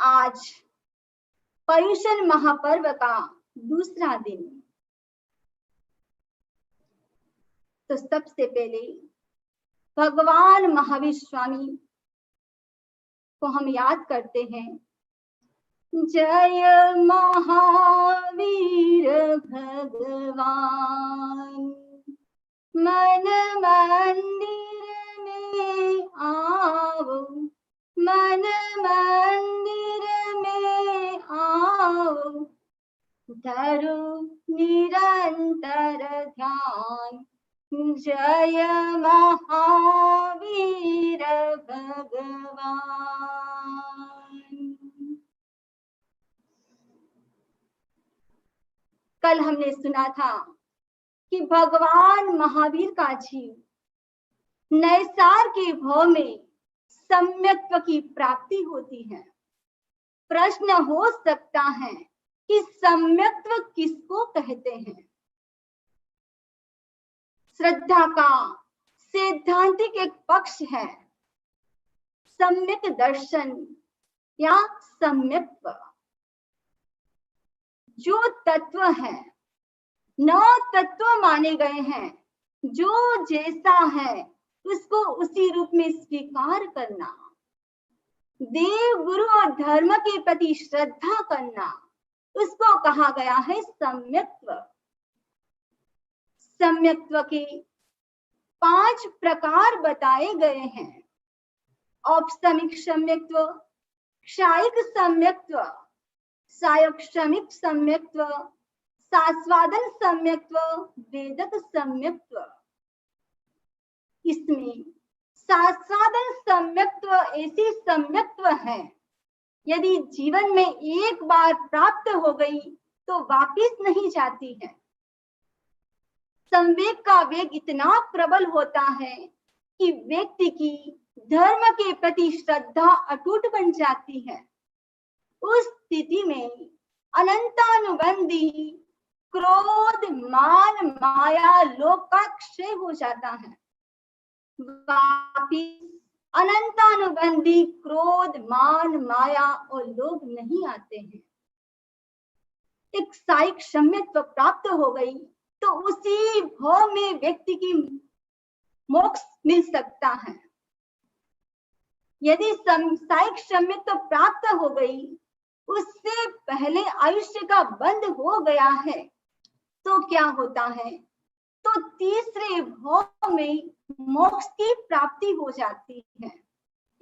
आज पर्युषण महापर्व का दूसरा दिन। तो सबसे पहले भगवान महावीर स्वामी को हम याद करते हैं। जय महावीर भगवान, मन मंदिर में आओ, मन मंदिर में आओ, धरो निरंतर ध्यान। जय महावीर भगवान। कल हमने सुना था कि भगवान महावीर का जीव नैसार के भाव में सम्यक्त्व की प्राप्ति होती है। प्रश्न हो सकता है कि सम्यक्त्व किसको कहते हैं? श्रद्धा का सैद्धांतिक एक पक्ष है सम्यक दर्शन या सम्यक्त्व। जो तत्व है, 9 तत्व माने गए हैं, जो जैसा है उसको उसी रूप में स्वीकार करना, देव गुरु और धर्म के प्रति श्रद्धा करना, उसको कहा गया है सम्यक्त्व। सम्यक्त्व के 5 प्रकार बताए गए हैं। औपसमिक सम्यक्त्व, क्षायिक सम्यक्त्व, सायक्षमिक सम्यक्त्व, सास्वादन सम्यक्त्व, वेदक सम्यक्त्व। इसमें सास्वादन सम्यक्त्व ऐसी सम्यक्त्व है, यदि जीवन में एक बार प्राप्त हो गई तो वापिस नहीं जाती है। संवेग का वेग इतना प्रबल होता है कि व्यक्ति की धर्म के प्रति श्रद्धा अटूट बन जाती है। उस स्थिति में अनंतानुबंधी क्रोध, मान, माया, लोभ का क्षय हो जाता है। वापिस अनंतानुबंधी क्रोध, मान, माया और लोभ नहीं आते हैं। एक सायिक सम्यक्त्व प्राप्त हो गई तो उसी भाव में व्यक्ति की मोक्ष मिल सकता है। यदि सायिक सम्यक्त्व प्राप्त हो गई, उससे पहले आयुष्य का बंध हो गया है, तो क्या होता है? तो तीसरे भाव में मोक्ष की प्राप्ति हो जाती है।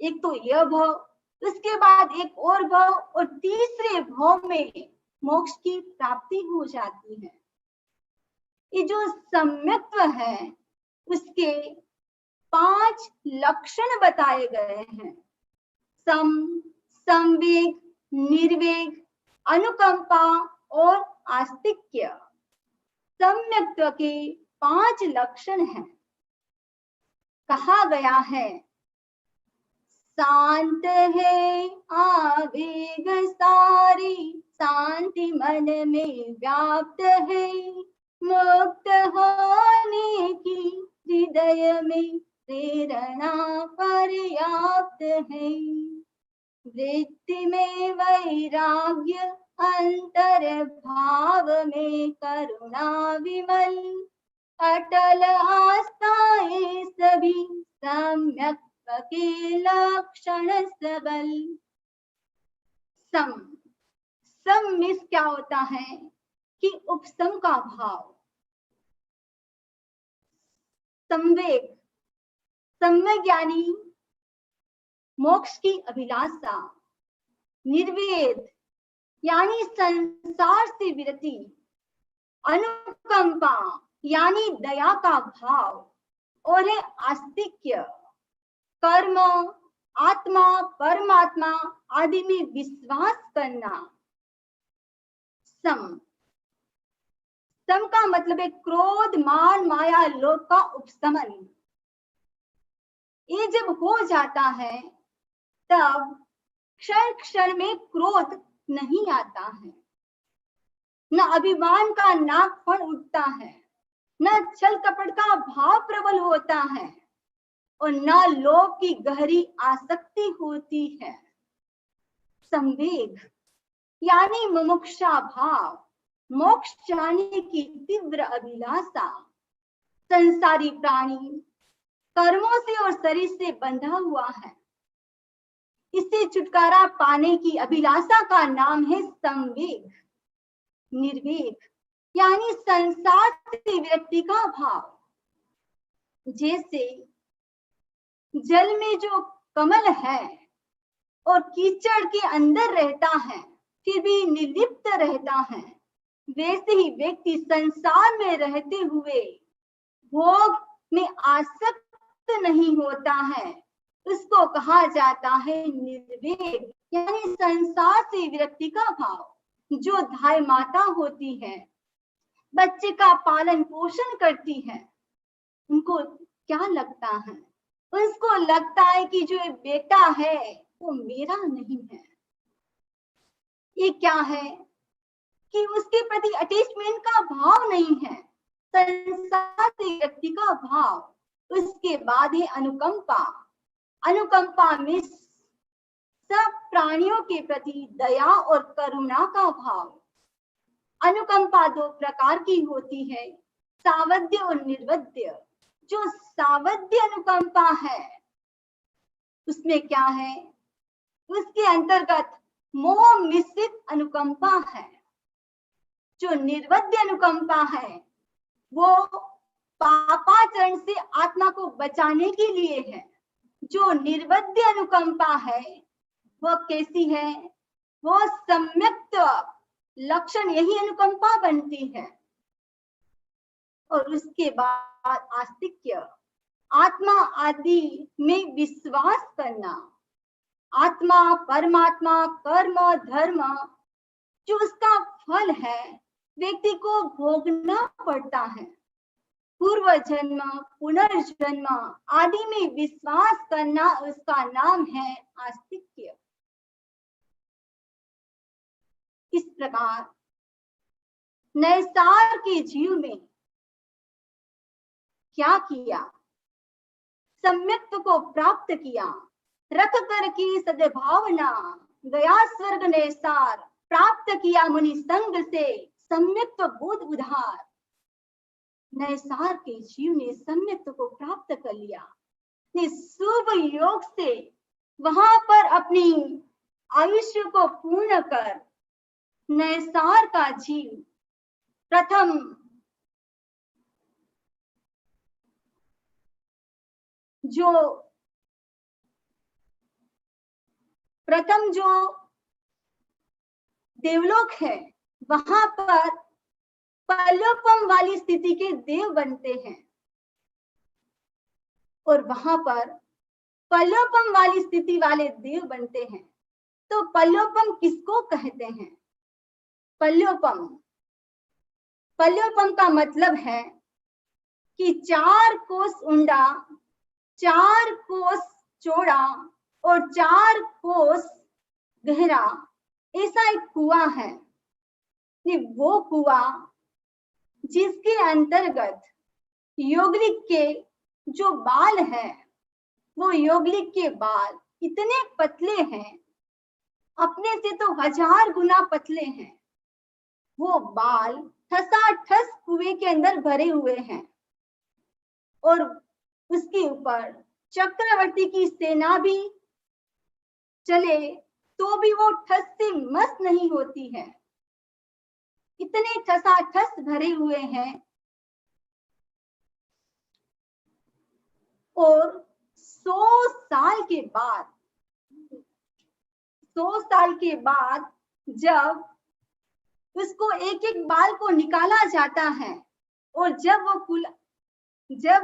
एक तो यह भाव, उसके बाद एक और भाव और तीसरे भाव में मोक्ष की प्राप्ति हो जाती है। ये जो सम्यक्त्व है उसके 5 लक्षण बताए गए हैं। सम, संवेग, निर्वेग, अनुकंपा और आस्तिक्य। सम्यक्त्व के 5 लक्षण हैं। कहा गया है शांत है आवेग सारी, शांति मन में व्याप्त है, मुक्त होने की हृदय में प्रेरणा पर्याप्त है, वृत्ति में वैराग्य, अंतर भाव में करुणा विमल, अटल आस्थाएं सभी सम्यक्त्व के लक्षण सबल। सम में क्या होता है कि उपसम का भाव। संवेग, सम्यक यानी मोक्ष की अभिलाषा। निर्वेद यानी संसार से विरति। अनुकंपा यानी दया का भाव। और है आस्तिक्य, कर्म, आत्मा, परमात्मा आदि में विश्वास करना। सम का मतलब है क्रोध, मान, माया, लोभ का उपशमन। ये जब हो जाता है तब क्षण क्षण में क्रोध नहीं आता है, न अभिमान का नाक फण उठता है, न छल कपट का भाव प्रबल होता है और न लोभ की गहरी आसक्ति होती है। संवेग यानी मुमुक्षा भाव, मोक्ष चाहने की तीव्र अभिलाषा। संसारी प्राणी कर्मों से और शरीर से बंधा हुआ है। इससे छुटकारा पाने की अभिलाषा का नाम है संवेग। निर्वेग यानी संसार से विरक्ति का भाव। जैसे जल में जो कमल है और कीचड़ के अंदर रहता है फिर भी निर्लिप्त रहता है, वैसे ही व्यक्ति संसार में रहते हुए भोग में आसक्त नहीं होता है, उसको कहा जाता है निर्वेग यानी संसार से विरक्ति का भाव। जो धाय माता होती है, बच्चे का पालन पोषण करती है, उनको क्या लगता है? उसको लगता है कि जो बेटा है वो मेरा नहीं है। ये क्या है कि उसके प्रति अटैचमेंट का भाव नहीं है, संसार से व्यक्ति का भाव। उसके बाद है अनुकंपा। अनुकंपा में सब प्राणियों के प्रति दया और करुणा का भाव। अनुकंपा दो प्रकार की होती है, सावध्य और निर्वध्य। जो सावध्य अनुकंपा है उसमें क्या है? उसके अंतर्गत मोह मिश्रित अनुकंपा है। जो निर्वध्य अनुकंपा है वो पापाचरण से आत्मा को बचाने के लिए है। जो निर्वध्य अनुकंपा है वो कैसी है? वो सम्यक्त लक्षण यही अनुकंपा बनती है। और उसके बाद आस्तिक्य, आत्मा आदि में विश्वास करना। आत्मा, परमात्मा, कर्म, धर्म जो उसका फल है व्यक्ति को भोगना पड़ता है। पूर्व जन्म, पुनर्जन्म आदि में विश्वास करना, उसका नाम है आस्तिक्य। इस प्रकार नैसार के जीव में क्या किया? सम्यक्त को प्राप्त किया, रख कर की सद्भावना, गया स्वर्ग नैसार, प्राप्त किया मुनि संग से सम्यक्त बोध उधार। नैसार के जीव ने सम्यक्त को प्राप्त कर लिया, ने शुभ योग से वहां पर अपनी आयुष्य को पूर्ण कर नैसार का जीव प्रथम जो देवलोक है वहां पर पल्लोपम वाली स्थिति के देव बनते हैं। और वहां पर पल्लोपम वाली स्थिति वाले देव बनते हैं। तो पल्लोपम किसको कहते हैं? पल्लोपम, पल्लोपम का मतलब है कि 4 कोस ऊंडा, 4 कोस चौड़ा और 4 कोस गहरा ऐसा एक कुआं है। वो कुआं जिसके अंतर्गत योगलिक के जो बाल है, वो योगलिक के बाल इतने पतले हैं, अपने से तो 1000 गुना पतले हैं। वो बाल ठसाठस कुएं के अंदर भरे हुए हैं और उसके ऊपर चक्रवर्ती की सेना भी चले तो भी वो ठस से मस नहीं होती है, इतने ठसाठस भरे हुए हैं। और 100 साल के बाद जब उसको एक एक बाल को निकाला जाता है और जब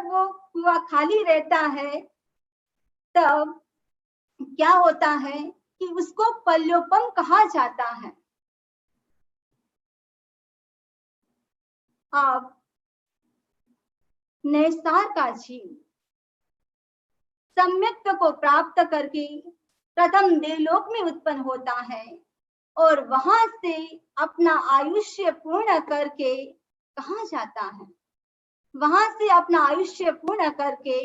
वो कुआं खाली रहता है तब क्या होता है कि उसको पल्लोपम कहा जाता है। अब नैसार का जीव सम्यक्त को प्राप्त करके प्रथम देवलोक में उत्पन्न होता है और वहां से अपना आयुष्य पूर्ण करके कहाँ जाता है? वहां से अपना आयुष्य पूर्ण करके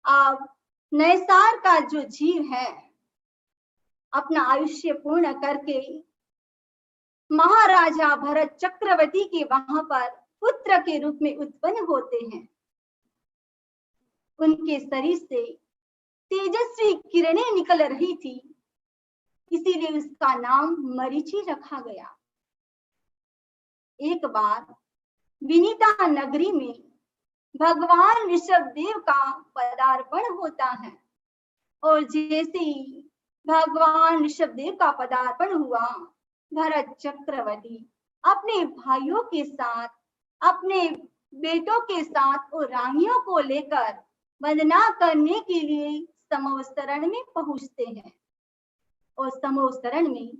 अब नैसार का जो जीव है अपना आयुष्य पूर्ण करके महाराजा भरत चक्रवर्ती के वहां पर पुत्र के रूप में उत्पन्न होते हैं। उनके शरीर से तेजस्वी किरणें निकल रही थी, इसीलिए उसका नाम मरीचि रखा गया। एक बार विनीता नगरी में भगवान ऋषभदेव का पदार्पण होता है और जैसे ही भगवान ऋषभदेव का पदार्पण हुआ, भरत चक्रवर्ती अपने भाइयों के साथ, अपने बेटों के साथ और रानियों को लेकर वंदना करने के लिए समवस्तरण में पहुंचते हैं। और समवस्तरण में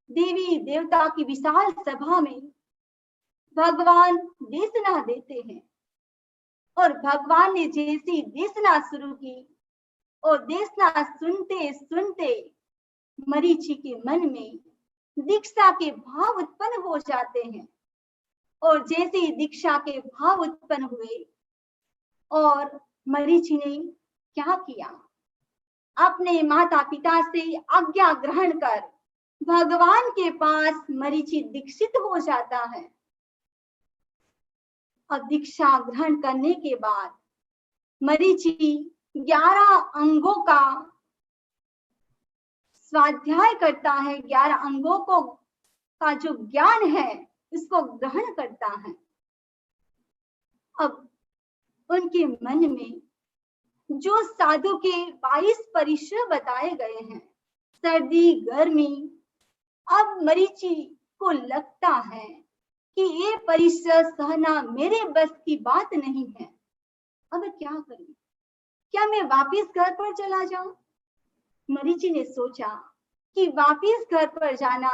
देवी देवता की विशाल सभा में भगवान देशना देते हैं। और भगवान ने जैसी देशना शुरू की और देशना सुनते सुनते मरीचि के मन में दीक्षा के भाव उत्पन्न हो जाते हैं। और जैसे ही दीक्षा के भाव उत्पन्न हुए और मरीचि ने क्या किया, अपने माता पिता से आज्ञा ग्रहण कर भगवान के पास मरीचि दीक्षित हो जाता है। अब दीक्षा ग्रहण करने के बाद मरीचि 11 अंगों का स्वाध्याय करता है, 11 अंगों को का जो ज्ञान है इसको ग्रहण करता है। अब उनके मन में जो साधु के 22 परिश्रय बताए गए हैं, सर्दी गर्मी, अब मरीचि को लगता है कि ये परिश्रय सहना मेरे बस की बात नहीं है। अब क्या करूं, क्या मैं वापिस घर पर चला जाऊं? मरीचि ने सोचा कि वापिस घर पर जाना,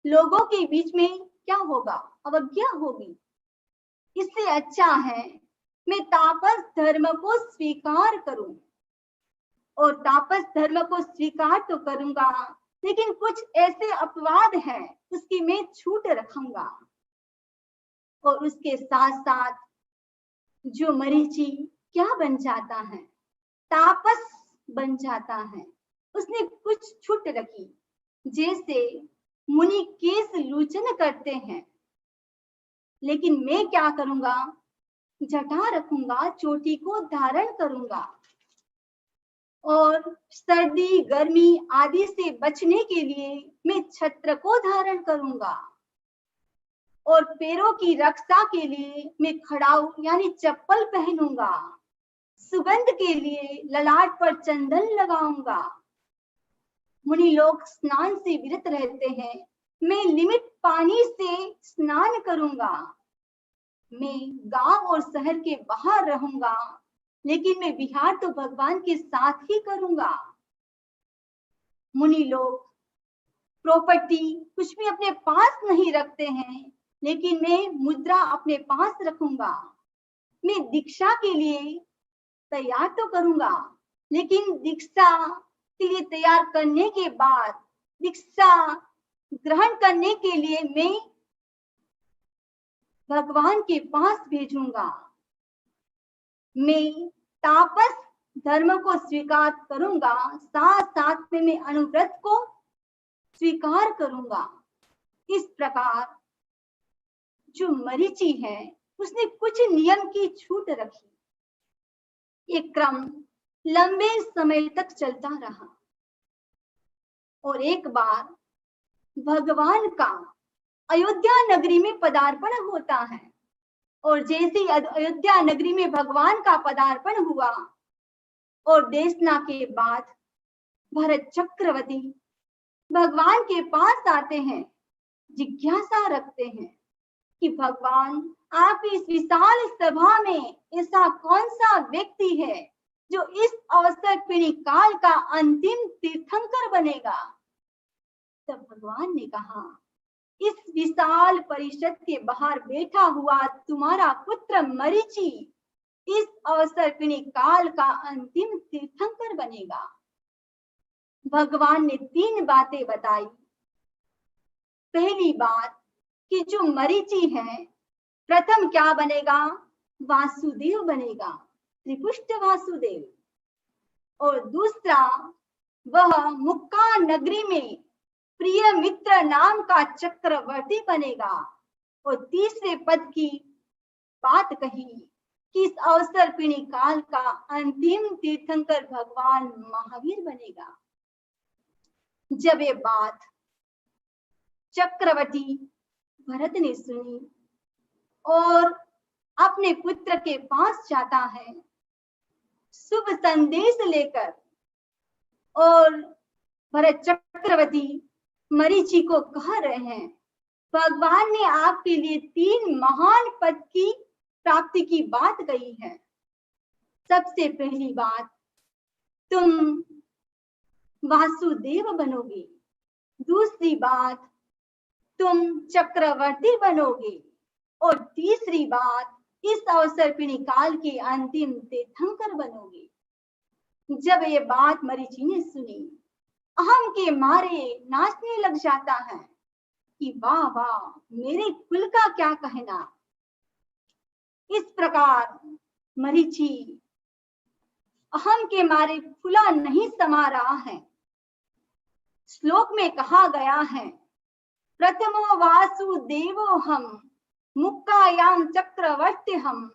लोगों के बीच में क्या होगा, अवज्ञा होगी। इससे अच्छा है मैं तापस धर्म को स्वीकार करूं। और तापस धर्म को स्वीकार तो करूंगा, लेकिन कुछ ऐसे अपवाद हैं उसकी मैं छूट रखूंगा। और उसके साथ साथ जो मरीचि क्या बन जाता है, तापस बन जाता है। उसने कुछ छूट रखी, जैसे मुनि केश लूचन करते हैं, लेकिन मैं क्या करूंगा, जटा रखूंगा, चोटी को धारण करूंगा। और सर्दी गर्मी आदि से बचने के लिए मैं छत्र को धारण करूंगा। और पैरों की रक्षा के लिए मैं खड़ाऊ यानी चप्पल पहनूंगा। सुगंध के लिए ललाट पर चंदन लगाऊंगा। मुनि लोग स्नान से विरत रहते हैं, मैं लिमिट पानी से स्नान करूंगा। मैं गांव और शहर के बाहर रहूंगा, लेकिन मैं विहार तो भगवान के साथ ही करूंगा। मुनि लोग प्रॉपर्टी कुछ भी अपने पास नहीं रखते हैं, लेकिन मैं मुद्रा अपने पास रखूंगा। मैं दीक्षा के लिए तैयार तो करूंगा, लेकिन दीक्षा के लिए तैयार करने के बाद दीक्षा ग्रहण करने के लिए मैं भगवान के पास भेजूंगा। मैं तापस धर्म को स्वीकार करूंगा, साथ साथ में मैं अनुव्रत को स्वीकार करूंगा। इस प्रकार जो मरीचि है उसने कुछ नियम की छूट रखी। एक क्रम लंबे समय तक चलता रहा और एक बार भगवान का अयोध्या नगरी में पदार्पण होता है। और जैसे अयोध्या नगरी में भगवान का पदार्पण हुआ और देशना के बाद भरत चक्रवर्ती भगवान के पास आते हैं, जिज्ञासा रखते हैं कि भगवान आप इस विशाल सभा में ऐसा कौन सा व्यक्ति है जो इस अवसर पीढ़ी काल का अंतिम तीर्थंकर बनेगा। तब भगवान ने कहा, इस विशाल परिषद के बाहर बैठा हुआ तुम्हारा पुत्र मरीचि इस अवसर पीढ़ी काल का अंतिम तीर्थंकर बनेगा। भगवान ने 3 बातें बताई। पहली बात कि जो मरीचि है प्रथम क्या बनेगा, वासुदेव बनेगा, त्रिपुष्ट वासुदेव। और दूसरा वह मुक्का नगरी में प्रिय मित्र नाम का चक्रवर्ती बनेगा। और तीसरे पद की बात कही कि इस अवसर पिणी काल का अंतिम तीर्थंकर भगवान महावीर बनेगा। जब ये बात चक्रवर्ती भरत ने सुनी और अपने पुत्र के पास जाता है शुभ संदेश लेकर, और भरत चक्रवर्ती मरीचि को कह रहे हैं, भगवान ने आपके लिए 3 महान पद की प्राप्ति की बात कही है। सबसे पहली बात, तुम वासुदेव बनोगे। दूसरी बात, तुम चक्रवर्ती बनोगे। और तीसरी बात, इस अवसर पिणी काल के अंतिम तीर्थंकर बनोगे। जब ये बात मरीचि ने सुनी, अहम के मारे नाचने लग जाता है कि वाह वाह, मेरे कुल का क्या कहना। इस प्रकार मरीचि अहम के मारे फूला नहीं समा रहा है। श्लोक में कहा गया है, प्रथमो वासुदेवो हम मुक्कायाम चक्रवर्ती हम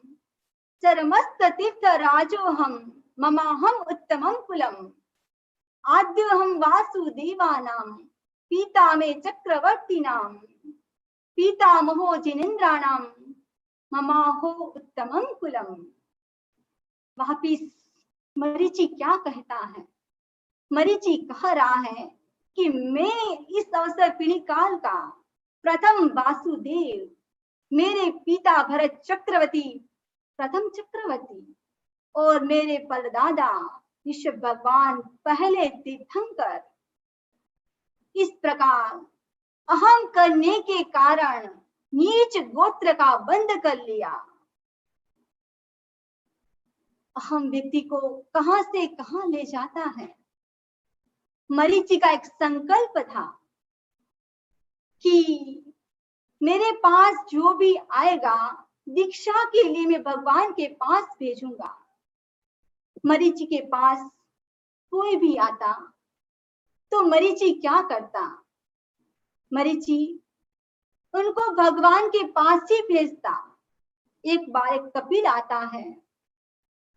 चरमस्त तीर्थ राजो हम ममाहम उत्तमम कुलम आद्य हम वासुदेवानाम पिता में चक्रवर्ती नाम पितामहो जिनेन्द्राणाम ममाहो उत्तमम कुलम। वापिस मरीचि क्या कहता है? मरीचि कह रहा है कि मैं इस अवसर पिणी काल का प्रथम वासुदेव, मेरे पिता भरत चक्रवर्ती प्रथम चक्रवर्ती, और मेरे परदादा विश्व भगवान पहले तीर्थंकर। इस प्रकार अहम करने के कारण नीच गोत्र का बंध कर लिया। अहम व्यक्ति को कहां से कहां ले जाता है। मरीचि का एक संकल्प था कि मेरे पास जो भी आएगा दीक्षा के लिए मैं भगवान के पास भेजूंगा। मरीचि के पास कोई भी आता तो मरीचि क्या करता? मरीचि उनको भगवान के पास ही भेजता। एक बार एक कपिल आता है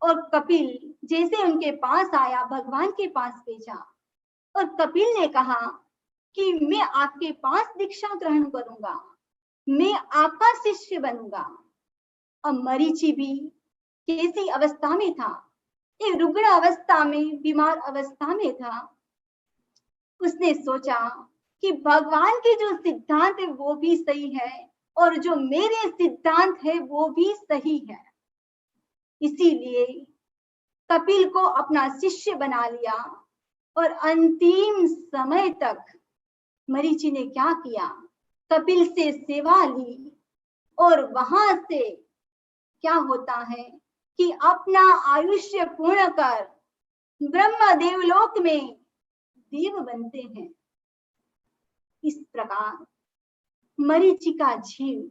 और कपिल जैसे उनके पास आया, भगवान के पास भेजा, और कपिल ने कहा कि मैं आपके पास दीक्षा ग्रहण करूंगा, मैं आपका शिष्य बनूंगा। अब मरीचि भी कैसी अवस्था में था? एक रुग्ण अवस्था में, बीमार अवस्था में था। उसने सोचा कि भगवान के जो सिद्धांत है वो भी सही है और जो मेरे सिद्धांत है वो भी सही है। इसीलिए कपिल को अपना शिष्य बना लिया और अंतिम समय तक मरीचि ने क्या किया? कपिल से सेवा ली और वहां से क्या होता है कि अपना आयुष्य पूर्ण कर ब्रह्म देवलोक में देव बनते हैं। इस प्रकार मरीचि का जीव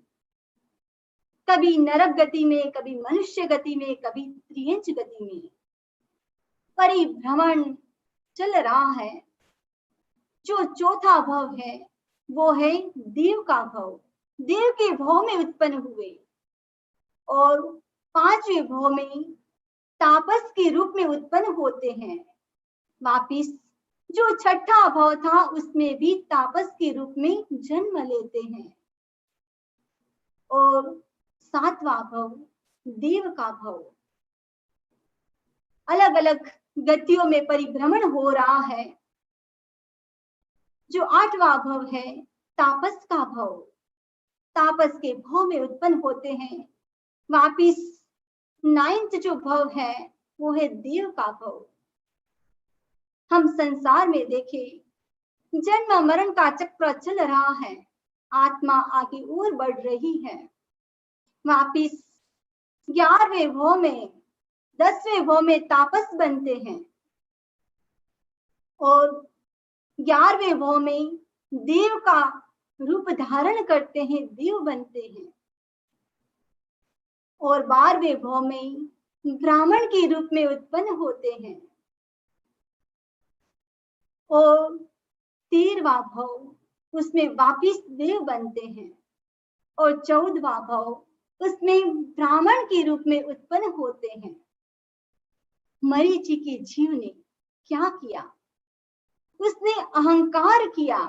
कभी नरक गति में, कभी मनुष्य गति में, कभी त्रियंच गति में परिभ्रमण चल रहा है। जो चौथा भव है वो है देव का भव। देव के भव में उत्पन्न हुए और 5वें भव में तापस के रूप में उत्पन्न होते हैं। वापिस जो छठा भव था उसमें भी तापस के रूप में जन्म लेते हैं। और 7वां भव देव का भव। अलग अलग गतियों में परिभ्रमण हो रहा है। जो 8वां भव है तापस का भव, तापस के भव में उत्पन्न होते हैं। वापिस 9th जो भव है वो है देव का भव। हम संसार में देखें, जन्म मरण का चक्र चल रहा है, आत्मा आगे और बढ़ रही है। वापिस 11वें भव में, 10वें भव में तापस बनते हैं और 11वें भव में देव का रूप धारण करते हैं, देव बनते हैं। और 12वें भव में ब्राह्मण के रूप में उत्पन्न होते हैं। और 13वां भाव उसमें वापिस देव बनते हैं और 14वां भाव उसमें ब्राह्मण के रूप में उत्पन्न होते हैं। मरीचि के जीव ने क्या किया? उसने अहंकार किया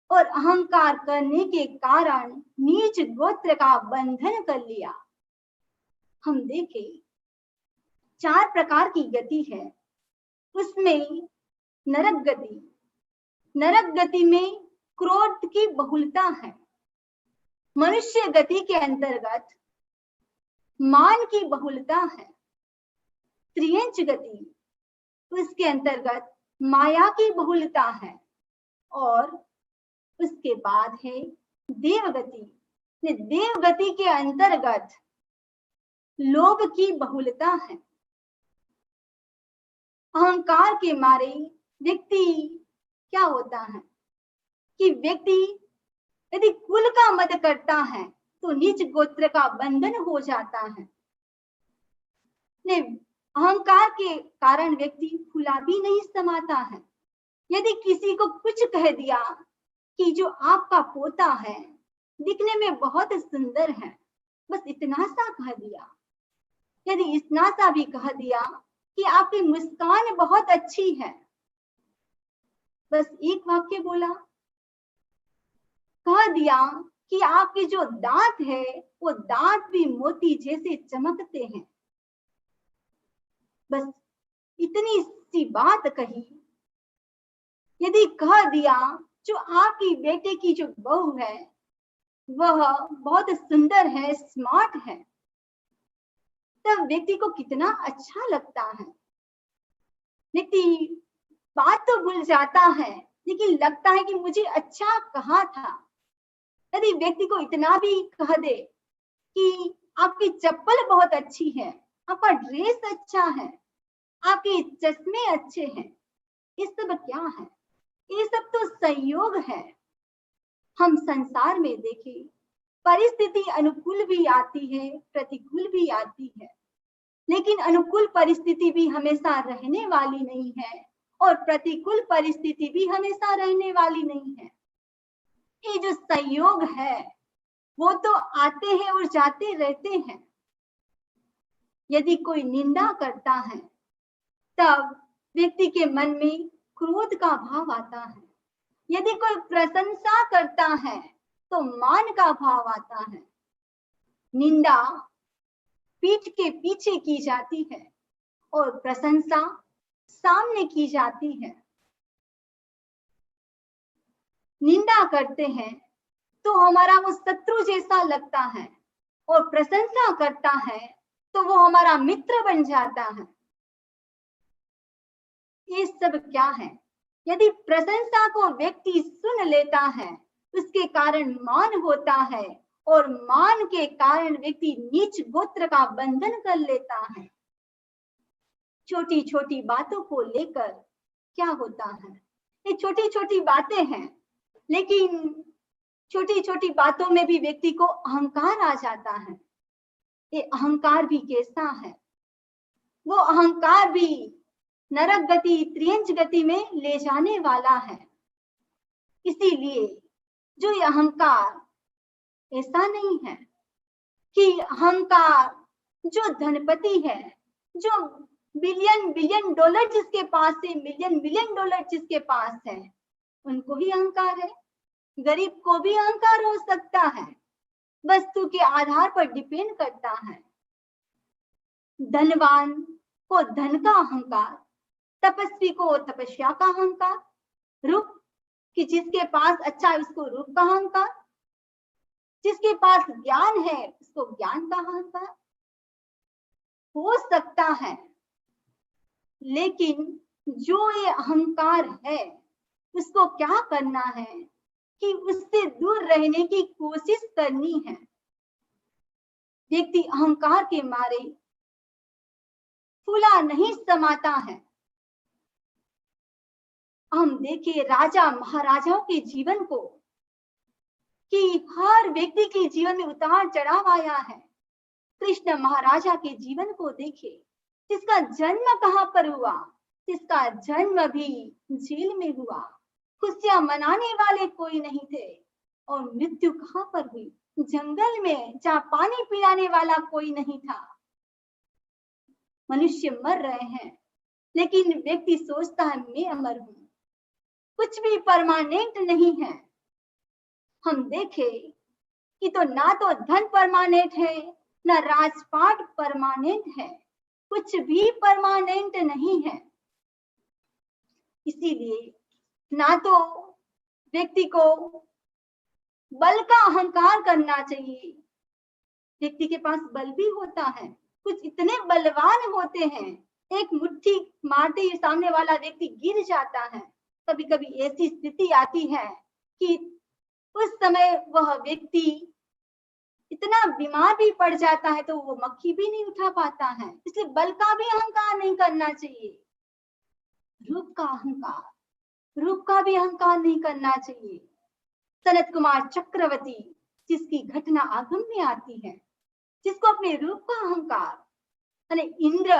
और अहंकार करने के कारण नीच गोत्र का बंधन कर लिया। हम देखें 4 प्रकार की गति है, उसमें नरक गति, नरक गति में क्रोध की बहुलता है। मनुष्य गति के अंतर्गत मान की बहुलता है। त्रियंच गति उसके अंतर्गत माया की बहुलता है और उसके बाद है देवगति। देवगति के अंतर्गत लोभ की बहुलता है। अहंकार के मारे व्यक्ति क्या होता है कि व्यक्ति यदि कुल का मद करता है तो नीच गोत्र का बंधन हो जाता है। अहंकार के कारण व्यक्ति फूला भी नहीं समाता है। यदि किसी को कुछ कह दिया कि जो आपका पोता है दिखने में बहुत सुंदर है, बस इतना सा कह दिया, यदि इतना सा भी कह दिया कि आपकी मुस्कान बहुत अच्छी है, बस एक वाक्य बोला, कह दिया कि आपके जो दांत है वो दांत भी मोती जैसे चमकते हैं, बस इतनी सी बात कही। यदि कह दिया जो आपकी बेटे की जो बहू है वह बहुत सुंदर है, स्मार्ट है, तब व्यक्ति को कितना अच्छा लगता है। व्यक्ति बात तो भूल जाता है लेकिन लगता है कि मुझे अच्छा कहा था। यदि व्यक्ति को इतना भी कह दे कि आपकी चप्पल बहुत अच्छी है, आपका ड्रेस अच्छा है, आपके चश्मे अच्छे हैं, ये सब क्या है? ये सब तो संयोग है। हम संसार में देखें, परिस्थिति अनुकूल भी आती है, प्रतिकूल भी आती है, लेकिन अनुकूल परिस्थिति भी हमेशा रहने वाली नहीं है और प्रतिकूल परिस्थिति भी हमेशा रहने वाली नहीं है। ये जो संयोग है वो तो आते हैं और जाते रहते हैं। यदि कोई निंदा करता है तब व्यक्ति के मन में क्रोध का भाव आता है। यदि कोई प्रशंसा करता है तो मान का भाव आता है। निंदा पीठ के पीछे की जाती है और प्रशंसा सामने की जाती है। निंदा करते हैं तो हमारा वो शत्रु जैसा लगता है और प्रशंसा करता है तो वो हमारा मित्र बन जाता है। ये सब क्या है? यदि प्रशंसा को व्यक्ति सुन लेता है उसके कारण मान होता है और मान के कारण व्यक्ति नीच गोत्र का बंधन कर लेता है। छोटी छोटी बातों को लेकर क्या होता है? ये छोटी छोटी बातें हैं, लेकिन छोटी छोटी बातों में भी व्यक्ति को अहंकार आ जाता है। ये अहंकार भी कैसा है? वो अहंकार भी नरक गति, त्रियंच गति में ले जाने वाला है। इसीलिए जो ये अहंकार ऐसा नहीं है कि अहंकार जो धनपति है, जो बिलियन बिलियन डॉलर जिसके पास है, मिलियन मिलियन डॉलर जिसके पास है, उनको भी अहंकार है। गरीब को भी अहंकार हो सकता है, वस्तु के आधार पर डिपेंड करता है। धनवान को धन का अहंकार, तपस्वी को तपस्या का अहंकार, रूप कि जिसके पास अच्छा है उसको रूप का अहंकार, जिसके पास ज्ञान है उसको ज्ञान का अहंकार हो सकता है। लेकिन जो ये अहंकार है उसको क्या करना है कि उससे दूर रहने की कोशिश करनी है। व्यक्ति अहंकार के मारे फूला नहीं समाता है। हम देखें राजा महाराजाओं के जीवन को कि हर व्यक्ति के जीवन में उतार चढ़ाव आया है। कृष्ण महाराजा के जीवन को देखें, जिसका जन्म कहां पर हुआ, जिसका जन्म भी झील में हुआ। खुशियां मनाने वाले कोई नहीं थे। और मृत्यु कहां पर हुई? जंगल में, जहां पानी पिलाने वाला कोई नहीं था। मनुष्य मर रहे हैं, लेकिन व्यक्ति सोचता है मैं अमर हूं। कुछ भी परमानेंट नहीं है। हम देखें कि तो ना तो धन परमानेंट है, ना राजपाट परमानेंट है, कुछ भी परमानेंट नहीं है। इसीलिए ना तो व्यक्ति को बल का अहंकार करना चाहिए। व्यक्ति के पास बल भी होता है, कुछ इतने बलवान होते हैं, एक मुट्ठी मारते ही सामने वाला व्यक्ति गिर जाता है। कभी कभी ऐसी स्थिति आती है कि उस समय वह व्यक्ति इतना बीमार भी पड़ जाता है तो वो मक्खी भी नहीं उठा पाता है। इसलिए बल का भी अहंकार नहीं करना चाहिए। रूप का अहंकार, रूप का भी अहंकार नहीं करना चाहिए। सनत कुमार चक्रवर्ती, जिसकी घटना आगम में आती है, जिसको अपने रूप का अहंकार, इंद्र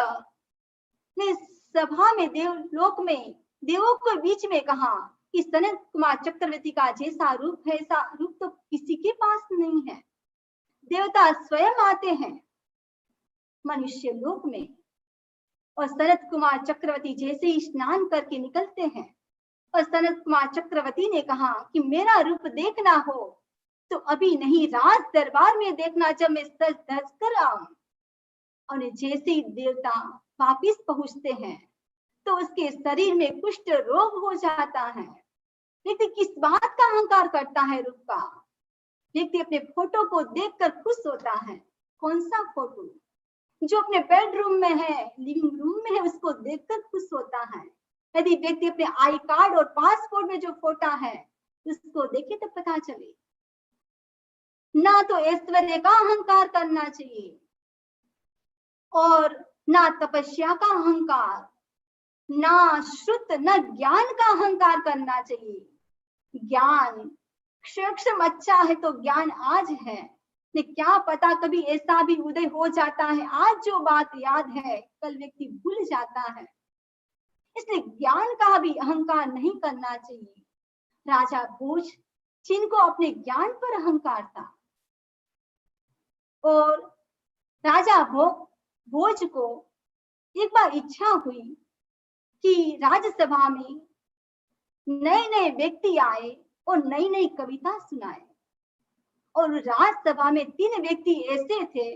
ने सभा में, देवलोक में, देवों के बीच में कहा कि सनत कुमार चक्रवर्ती का जैसा रूप है, ऐसा रूप तो किसी के पास नहीं है। देवता स्वयं आते हैं मनुष्य लोक में, और सनत कुमार चक्रवर्ती जैसे ही स्नान करके निकलते हैं, और सनत कुमार चक्रवर्ती ने कहा कि मेरा रूप देखना हो तो अभी नहीं, राज दरबार में देखना, जब मैं सज धज कर आऊं। और जैसे ही देवता वापिस पहुंचते हैं तो उसके शरीर में कुष्ठ रोग हो जाता है। व्यक्ति किस बात का अहंकार करता है? रूप का। व्यक्ति अपने फोटो को देखकर खुश होता है। कौन सा फोटो? जो अपने बेडरूम में है, लिविंग रूम में है, उसको देखकर खुश होता है। यदि व्यक्ति अपने आई कार्ड और पासपोर्ट में जो फोटो है उसको देखे तो पता चले। ना तो ऐश्वर्य का अहंकार करना चाहिए, और ना तपस्या का अहंकार, ना श्रुत, ना ज्ञान का अहंकार करना चाहिए। ज्ञान क्षम अच्छा है तो ज्ञान आज है, लेकिन क्या पता कभी ऐसा भी उदय हो जाता है, आज जो बात याद है कल व्यक्ति भूल जाता है। इसलिए ज्ञान का भी अहंकार नहीं करना चाहिए। राजा भोज, जिनको अपने ज्ञान पर अहंकार था, और राजा भोज को एक बार इच्छा हुई कि राज्यसभा में नए नए व्यक्ति आए और नई नई कविता सुनाए। और राज्यसभा में 3 व्यक्ति ऐसे थे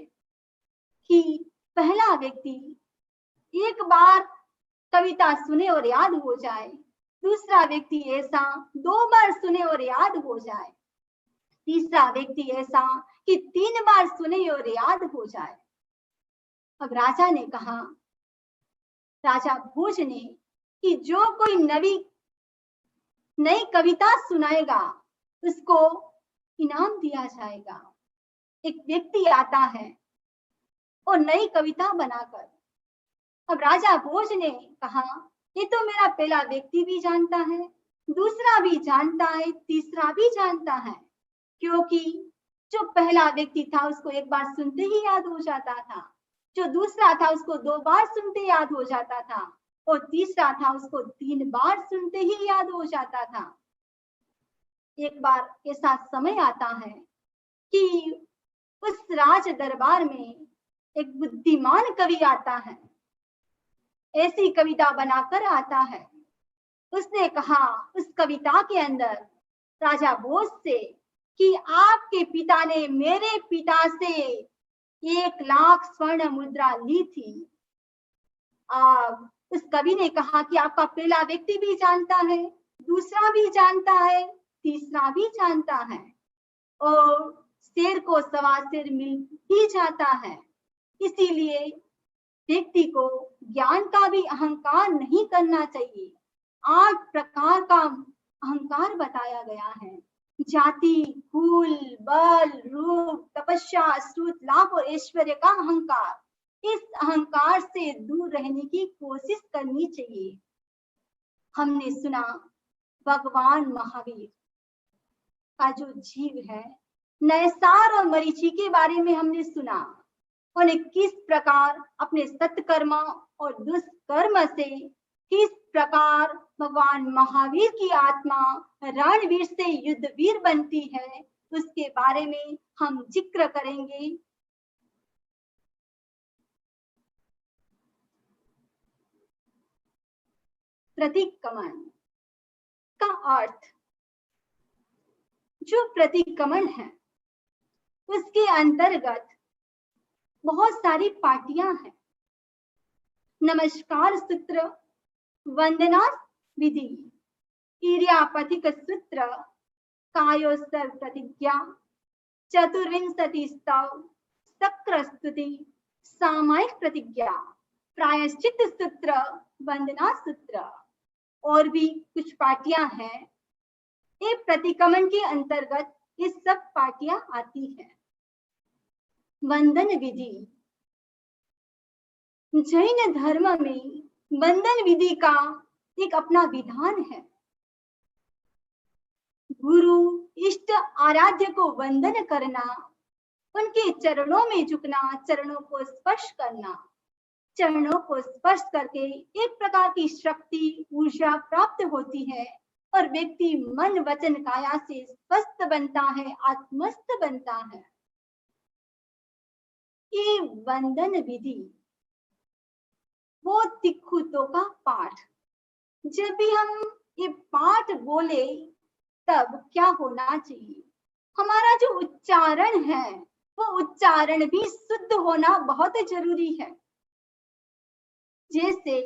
कि पहला व्यक्ति एक बार कविता सुने और याद हो जाए, दूसरा व्यक्ति ऐसा 2 बार सुने और याद हो जाए, तीसरा व्यक्ति ऐसा कि 3 बार सुने और याद हो जाए। अब राजा ने कहा, राजा भोज ने, कि जो कोई नई कविता सुनाएगा उसको इनाम दिया जाएगा। एक व्यक्ति आता है और नई कविता बनाकर, अब राजा भोज ने कहा ये तो मेरा पहला व्यक्ति भी जानता है, दूसरा भी जानता है, तीसरा भी जानता है, क्योंकि जो पहला व्यक्ति था उसको एक बार सुनते ही याद हो जाता था, जो दूसरा था उसको 2 बार सुनते याद हो जाता था, और तीसरा था उसको 3 बार सुनते ही याद हो जाता था। एक बार ऐसा समय आता है कि उस राज दरबार में एक बुद्धिमान कवि आता है, ऐसी कविता बनाकर आता है। उसने कहा उस कविता के अंदर राजा भोज से कि आपके पिता ने मेरे पिता से 1 लाख स्वर्ण मुद्रा ली थी। उस कवि ने कहा कि आपका पहला व्यक्ति भी जानता है, दूसरा भी जानता है, तीसरा भी जानता है, और शेर को सवा शेर मिल ही जाता है। इसीलिए व्यक्ति को ज्ञान का भी अहंकार नहीं करना चाहिए। 8 प्रकार का अहंकार बताया गया है। जाति, कुल, बल, रूप, तपस्या, श्रुत, लाभ और ऐश्वर्य का अहंकार। इस अहंकार से दूर रहने की कोशिश करनी चाहिए। हमने सुना भगवान महावीर का जो जीव है, नैसार और मरीचि के बारे में हमने सुना, उन्हें किस प्रकार अपने सत्कर्म और दुष्कर्म से किस प्रकार भगवान महावीर की आत्मा रणवीर से युद्धवीर बनती है, उसके बारे में हम जिक्र करेंगे। प्रतिक्रमण का अर्थ, जो प्रतिक्रमण है उसके अंतर्गत बहुत सारी पार्टियां हैं। नमस्कार सूत्र, वंदना विधि, इर्यापथिक सूत्र, कायोत्सव प्रतिज्ञा, चतुर्विंशति स्तव, सक्र स्तुति, सामायिक प्रतिज्ञा, प्रायश्चित सूत्र, वंदना सूत्र और भी कुछ पार्टियां हैं। ये प्रतिक्रमण के अंतर्गत ये सब पार्टियां आती हैं। वंदन विधि, जैन धर्म में वंदन विधि का एक अपना विधान है। गुरु इष्ट आराध्य को वंदन करना, उनके चरणों में झुकना, चरणों को स्पर्श करना, चरणों को स्पर्श करके एक प्रकार की शक्ति ऊर्जा प्राप्त होती है और व्यक्ति मन वचन काया से स्वस्थ बनता है, आत्मस्थ बनता है। ये वंदन विधि, वो तिखुतों का पाठ। जब भी हम ये पाठ बोले तब क्या होना चाहिए, हमारा जो उच्चारण है वो उच्चारण भी शुद्ध होना बहुत जरूरी है। जैसे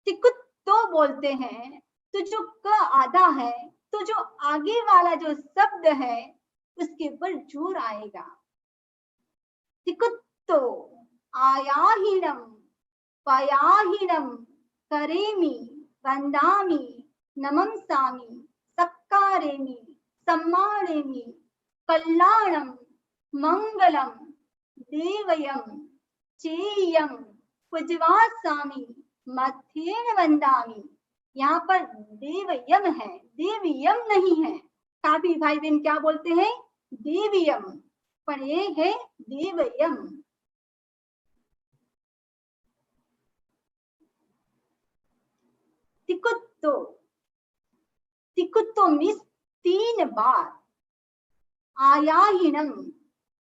तिकुत्तो बोलते हैं तो जो क आधा है तो जो आगे वाला जो शब्द है उसके ऊपर जोर आएगा। तिकुत्तो आयाहीनम पयाहीनम करेमि वंदामि नमंसामि सक्कारेमि सम्मानेमि कल्याणम मंगलम देवयम चेयम पूजवासामि मध्येन वंदामि। यहाँ पर देवयम है, देवयम नहीं है। काफी भाई बहन क्या बोलते हैं, देवयम, पर ये है देवयम। तिकुत्तो, तिकुत्तो मीन्स 3 बार। आयाहीनम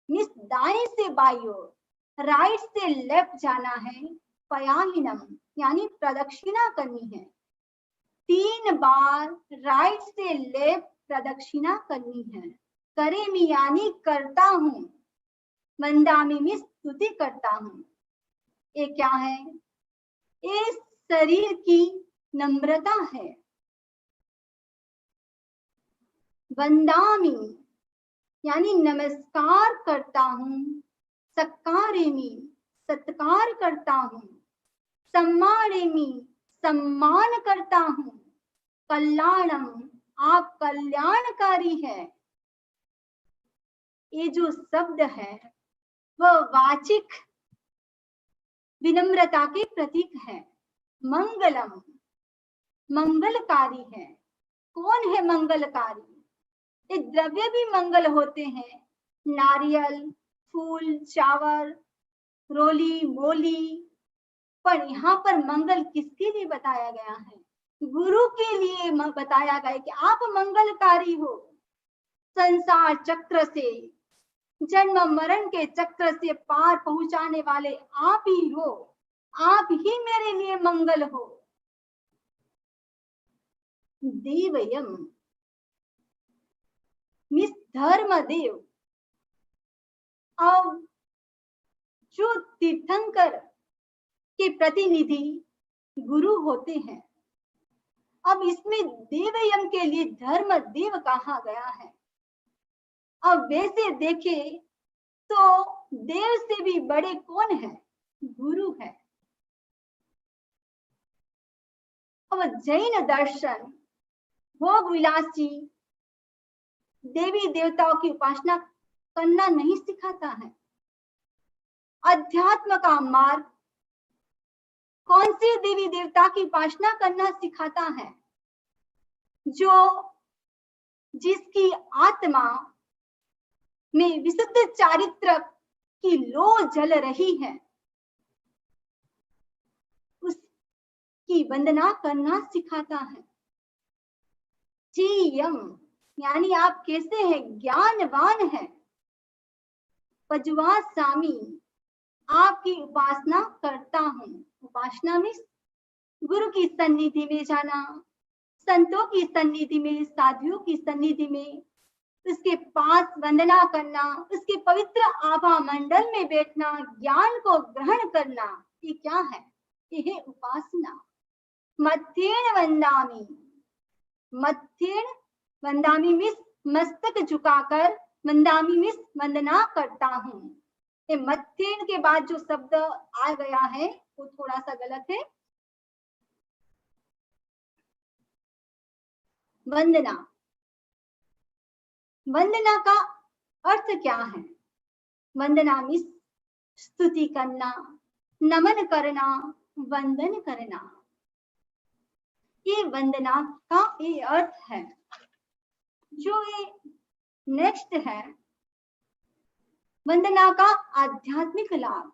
मीन्स दाएं से बाईं ओर, राइट से लेफ्ट जाना है। पयाहीनम यानी प्रदक्षिणा करनी है, 3 बार राइट से लेफ्ट प्रदक्षिणा करनी है। करेमि यानी करता हूं, वंदामि में स्तुति करता हूं। ये क्या है, ये शरीर की नम्रता है। वंदामि यानी नमस्कार करता हूं, सक्कारेमि सत्कार करता हूं, सम्मानेमि सम्मान करता हूं, कल्याणम आप कल्याणकारी है। ये जो शब्द है वह वाचिक विनम्रता के प्रतीक है। मंगलम मंगलकारी है। कौन है मंगलकारी, ये द्रव्य भी मंगल होते हैं, नारियल, फूल, चावल, रोली, मोली, पर यहाँ पर मंगल किसके लिए बताया गया है, गुरु के लिए बताया गया है कि आप मंगलकारी हो। संसार चक्र से, जन्म मरण के चक्र से पार पहुंचाने वाले आप ही हो, आप ही मेरे लिए मंगल हो। देवयम मिस धर्मदेव, अब जो तीर्थंकर के प्रतिनिधि गुरु होते हैं, अब इसमें देवयम के लिए धर्म देव कहा गया है। अब वैसे देखे तो देव से भी बड़े कौन है, गुरु है। अब जैन दर्शन भोग विलासी देवी देवताओं की उपासना करना नहीं सिखाता है। अध्यात्म का मार्ग कौन से देवी देवता की उपासना करना सिखाता है, जो जिसकी आत्मा में विशुद्ध चारित्र की लो जल रही है, उस की वंदना करना सिखाता है। चीयम यानी आप कैसे हैं, ज्ञानवान है। पजवा सामी आपकी उपासना करता हूँ। उपासना में गुरु की सन्निधि में जाना, संतों की सन्निधि में, साधुओं की सन्निधि में, उसके पास वंदना करना, उसके पवित्र आभा मंडल में बैठना, ज्ञान को ग्रहण करना, ये क्या है? ये है उपासना। मध्येण वंदामी, मध्येण वंदामी मिस मस्तक झुकाकर, वंदामी मिस वंदना करता हूँ। ये मध्येण के बाद जो शब्द आ गया है वो थोड़ा सा गलत है। वंदना, वंदना का अर्थ क्या है? वंदना मिस स्तुति करना, नमन करना, वंदन करना, ये वंदना का ये अर्थ है। जो ये नेक्स्ट है, वंदना का आध्यात्मिक लाभ।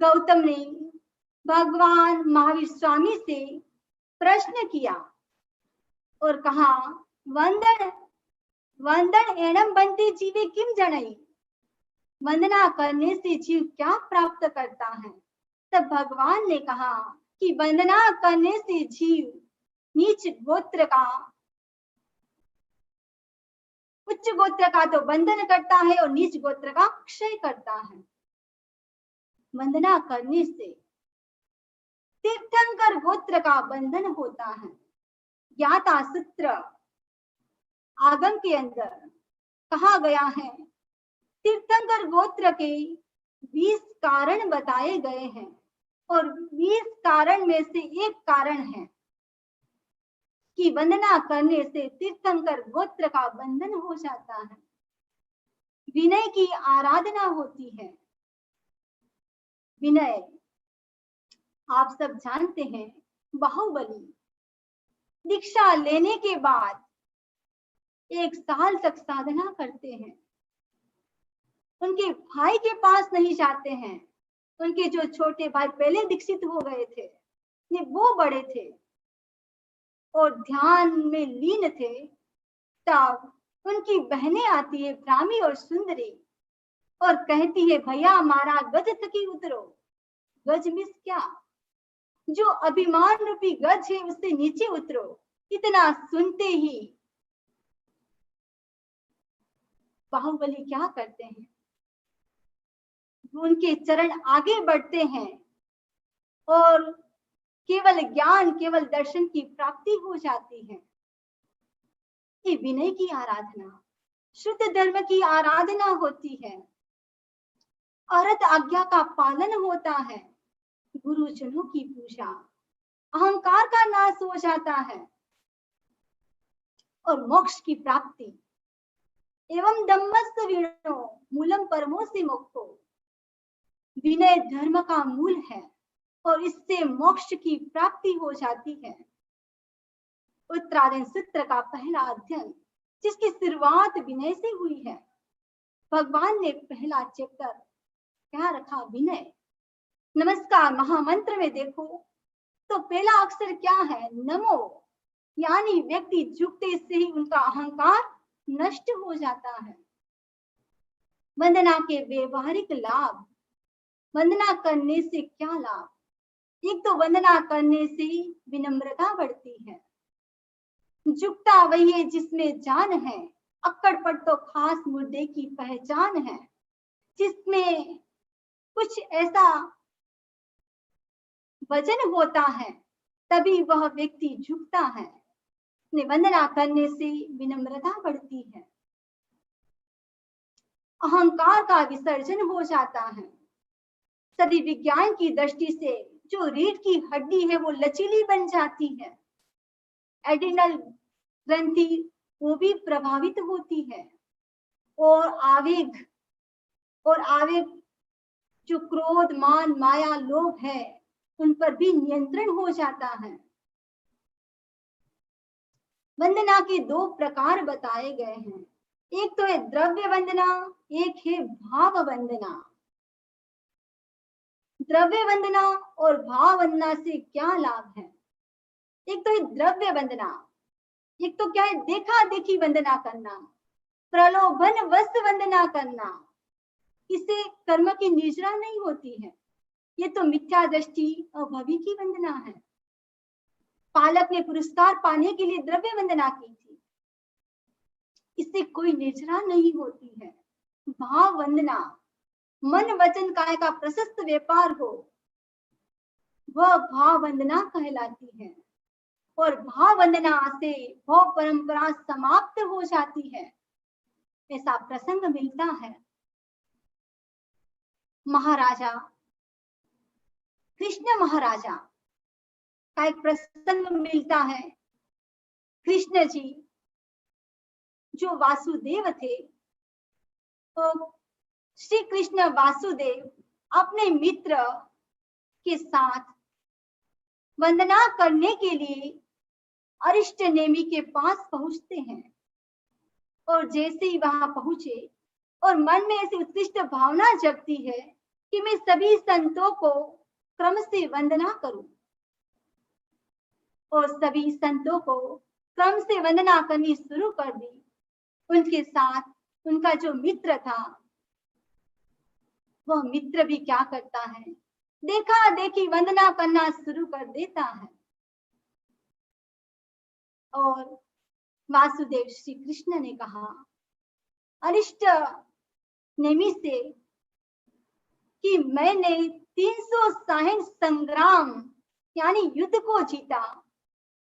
गौतम ने भगवान महावीर स्वामी से प्रश्न किया और कहा, वंदन वंदन एणम बनते जीवे किम जनई, वंदना करने से जीव क्या प्राप्त करता है? तब भगवान ने कहा कि वंदना करने से जीव नीच गोत्र का उच्च गोत्र का तो बंधन करता है और नीच गोत्र का क्षय करता है। वंदना करने से तीर्थंकर गोत्र का बंधन होता है। ज्ञाता सूत्र आगम के अंदर कहा गया है, तीर्थंकर गोत्र के 20 कारण बताए गए हैं और 20 कारण में से एक कारण है कि वंदना करने से तीर्थंकर गोत्र का बंधन हो जाता है। विनय की आराधना होती है। विनय आप सब जानते हैं, बाहुबली दीक्षा लेने के बाद 1 साल तक साधना करते हैं। उनके भाई के पास नहीं जाते हैं। उनके जो छोटे भाई पहले दीक्षित हो गए थे, ये वो बड़े थे और ध्यान में लीन थे। तब उनकी बहनें आती है, ब्राह्मी और सुंदरी, और कहती है, भैया हमारा गज थकी उतरो। गज मिस क्या? जो अभिमान रूपी गज है उससे नीचे उतरो। इतना सुनते ही बाहुबली क्या करते हैं, उनके चरण आगे बढ़ते हैं और केवल ज्ञान, केवल दर्शन की प्राप्ति हो जाती है। ये विनय की आराधना, शुद्ध धर्म की आराधना होती है। अर्थ आज्ञा का पालन होता है। गुरुजनों की पूजा, अहंकार का नाश हो जाता है और मोक्ष की प्राप्ति। एवं धम्मस्य विनयो मूलम परमो से मोक्षो, विनय धर्म का मूल है और इससे मोक्ष की प्राप्ति हो जाती है। उत्तरायण सूत्र का पहला अध्ययन, जिसकी शुरुआत विनय से हुई है। भगवान ने पहला चैप्टर क्या रखा? विनय। नमस्कार महामंत्र में देखो तो पहला अक्षर क्या है? नमो, यानी व्यक्ति झुकते से ही उनका अहंकार नष्ट हो जाता है। वंदना के व्यवहारिक लाभ। वंदना करने से क्या लाभ? एक तो वंदना करने से विनम्रता बढ़ती है। झुकता वही है जिसमें जान है। अक्कड़पट तो खास मुद्दे की पहचान है। जिसमें कुछ ऐसा वजन होता है तभी वह व्यक्ति झुकता है। वंदना करने से विनम्रता बढ़ती है। अहंकार का विसर्जन हो जाता है। सभी विज्ञान की दृष्टि से जो रीढ़ की हड्डी है वो लचीली बन जाती है। एड्रिनल ग्रंथि वो भी प्रभावित होती है और आवेग जो क्रोध, मान, माया, लोभ है उन पर भी नियंत्रण हो जाता है। वंदना के 2 प्रकार बताए गए हैं। एक तो है द्रव्य वंदना, एक है भाव वंदना। द्रव्य वंदना और भाव वंदना से क्या लाभ है? एक तो है द्रव्य वंदना, एक तो क्या है देखा देखी वंदना करना, प्रलोभन वश वंदना करना। इससे कर्म की निर्जरा नहीं होती है, ये तो मिथ्या दृष्टि और भवि की वंदना है। पालक ने पुरस्कार पाने के लिए द्रव्य वंदना की थी, इससे कोई निर्जरा नहीं होती है। भाव वंदना, मन वचन काय का प्रशस्त व्यापार हो, वह भाव वंदना कहलाती है। और भाव वंदना से भव परंपरा समाप्त हो जाती है, ऐसा प्रसंग मिलता है। महाराजा कृष्ण महाराजा का एक प्रसंग मिलता है। कृष्ण जी जो वासुदेव थे, तो श्री कृष्ण वासुदेव अपने मित्र के साथ वंदना करने के लिए अरिष्ट नेमि के पास पहुंचते हैं। और जैसे ही वहां पहुंचे और मन में ऐसी उत्कृष्ट भावना जगती है कि मैं सभी संतों को क्रम से वंदना करूं, और सभी संतों को क्रम से वंदना करनी शुरू कर दी। उनके साथ उनका जो मित्र था, वह मित्र भी क्या करता है, देखा देखी वंदना करना शुरू कर देता है। और वासुदेव श्री कृष्ण ने कहा अरिष्ट नेमि से कि मैंने 360 संग्राम यानी युद्ध को जीता,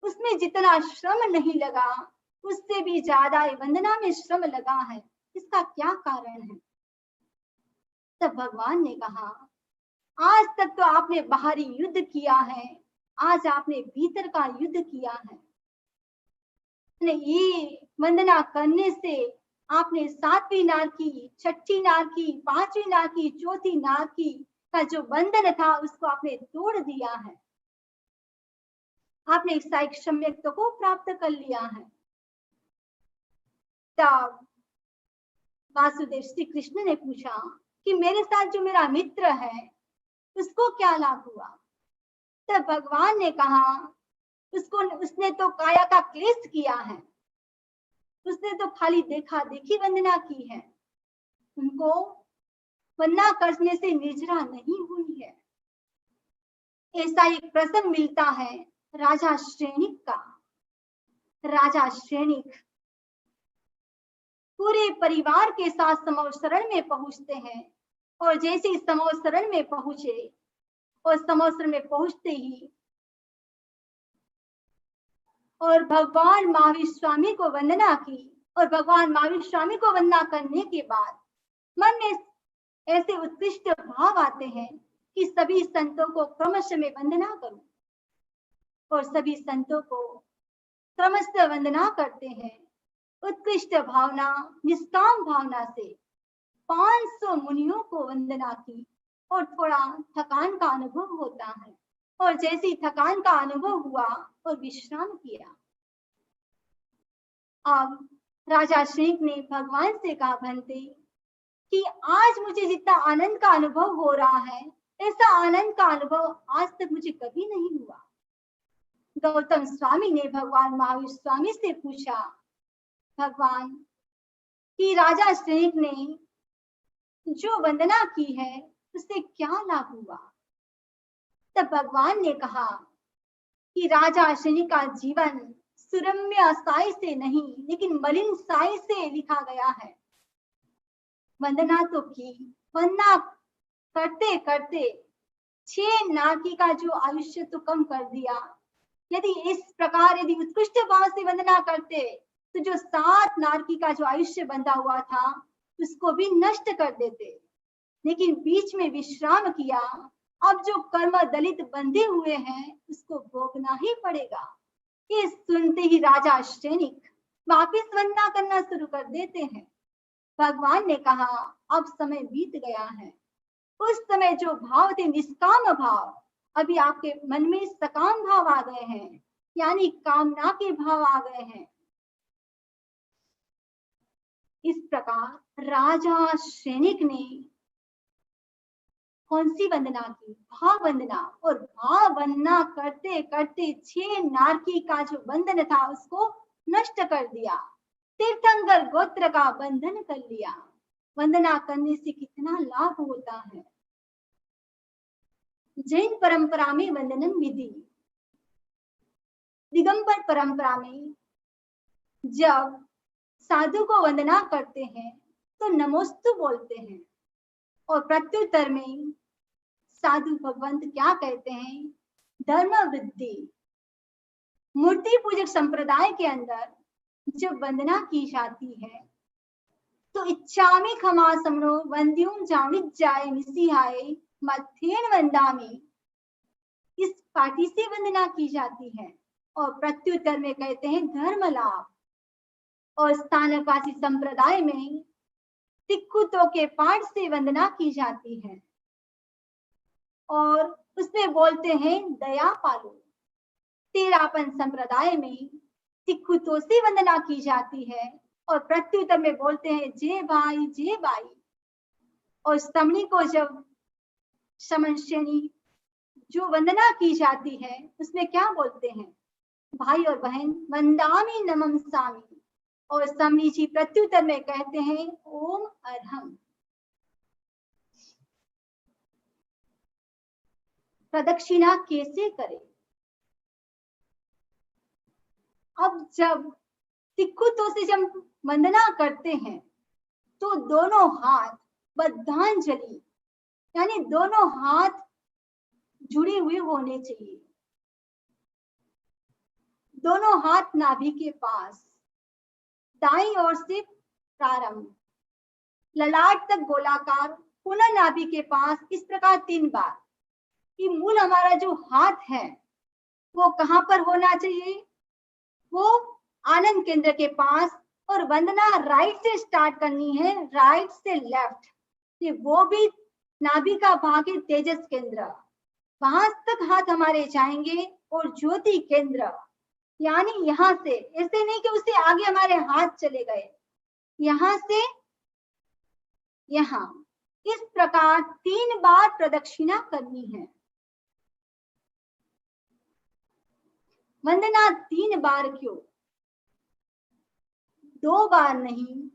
उसमें जितना श्रम नहीं लगा उससे भी ज्यादा वंदना में श्रम लगा है, इसका क्या कारण है? तब भगवान ने कहा आज तक तो आपने बाहरी युद्ध किया है, आज आपने भीतर का युद्ध किया है। ये वंदना करने से आपने 7वीं नार की, 6ठी नार की, 5वीं नार की, 4थी नार की का जो बंधन था उसको आपने तोड़ दिया है, आपने एक सम्यक्त्व को प्राप्त कर लिया है। तब वासुदेव श्री कृष्ण ने पूछा कि मेरे साथ जो मेरा मित्र है उसको क्या लाभ हुआ? तब भगवान ने कहा उसने तो काया का क्लेश किया है, उसने तो खाली देखा देखी वंदना की है, उनको वंदना करने से निर्जरा नहीं हुई है। ऐसा एक प्रसंग मिलता है राजा श्रेणिक का। राजा श्रेणिक पूरे परिवार के साथ समोसरण में पहुंचते हैं, और जैसे ही समोसरण में पहुंचे और समोसरण में पहुंचते ही और भगवान महावीर स्वामी को वंदना की, और भगवान महावीर स्वामी को वंदना करने के बाद मन में ऐसे उत्कृष्ट भाव आते हैं कि सभी संतों को क्रमशः में वंदना करूं, और सभी संतों को क्रमशः वंदना करते हैं। उत्कृष्ट भावना, निष्काम भावना से 500 मुनियों को वंदना की, और थोड़ा थकान का अनुभव होता है, और जैसे ही थकान का अनुभव हुआ और विश्राम किया। अब राजा श्रेणिक ने भगवान से कहा भंते कि आज मुझे जितना आनंद का अनुभव हो रहा है, ऐसा आनंद का अनुभव आज तक मुझे कभी नहीं हुआ। गौतम स्वामी ने भगवान महावीर स्वामी से पूछा भगवान कि राजा श्रेणिक ने जो वंदना की है उससे क्या लाभ हुआ? तब भगवान ने कहा कि राजा श्रेणिक का जीवन सुरम्य साई से नहीं लेकिन मलिन साई से लिखा गया है। वंदना तो की, वंदना करते करते 6 नारकी का जो आयुष्य तो कम कर दिया। यदि इस प्रकार यदि उत्कृष्ट भाव से वंदना करते तो जो 7 नारकी का जो आयुष्य बंधा हुआ था उसको भी नष्ट कर देते, लेकिन बीच में विश्राम किया। अब जो कर्म दलित बंधे हुए हैं उसको भोगना ही पड़ेगा। ये सुनते ही राजा श्रेणिक वापिस वंदना करना शुरू कर देते हैं। भगवान ने कहा अब समय बीत गया है। उस समय जो भाव थे निष्काम भाव, अभी आपके मन में सकाम भाव आ गए हैं, यानी कामना के भाव आ गए हैं। इस प्रकार राजा श्रेणिक ने कौन सी वंदना की? भाव वंदना। और भाव वंदना करते करते 6 नारकी का जो बंधन था उसको नष्ट कर दिया, तीर्थंकर गोत्र का बंधन कर लिया। वंदना करने से कितना लाभ होता है। जैन परंपरा में वंदन विधि, दिगंबर परंपरा में जब साधु को वंदना करते हैं तो नमोस्तु बोलते हैं, और प्रत्युत्तर में साधु भगवंत क्या कहते हैं? धर्म वृद्धि। मूर्ति पूजक संप्रदाय के अंदर जब वंदना की जाती है तो इच्छामि खमा समनो वंद्युम जाय मिसिहाय मथेन वंदामि, इस पार्टी से वंदना की जाती है। और प्रत्युत्तर में कहते हैं धर्म लाभ। और स्थानकवासी संप्रदाय में तिक्कुतों के पाठ से वंदना की जाती है और उसमें बोलते हैं दया पालो। तेरापन संप्रदाय में तिक्कुतों से वंदना की जाती है और प्रत्युत्तर में बोलते हैं जय भाई जय भाई। और स्तमनी को जब समश्रेणी जो वंदना की जाती है उसमें क्या बोलते हैं? भाई और बहन वंदामि नमम सामी। और स्तमनी जी प्रत्युत्तर में कहते हैं ओम अर्हम। प्रदक्षिणा कैसे करें? अब जब तिक्कुतों से जब वंदना करते हैं तो दोनों हाथ बद्धांजलि, यानी दोनों हाथ जुड़े हुए होने चाहिए। दोनों हाथ नाभि के पास, दाईं ओर से प्रारंभ, ललाट तक गोलाकार, पुनः नाभि के पास, इस प्रकार 3 बार। कि मूल हमारा जो हाथ है वो कहाँ पर होना चाहिए? वो आनंद केंद्र के पास। और वंदना राइट से स्टार्ट करनी है, राइट से लेफ्ट। वो भी नाभि का भाग है तेजस केंद्र, वहां तक हाथ हमारे जाएंगे। और ज्योति केंद्र यानी यहाँ से, ऐसे नहीं कि उससे आगे हमारे हाथ चले गए, यहाँ से यहाँ, इस प्रकार 3 बार प्रदक्षिणा करनी है। वंदना 3 बार क्यों? 2 बार नहीं,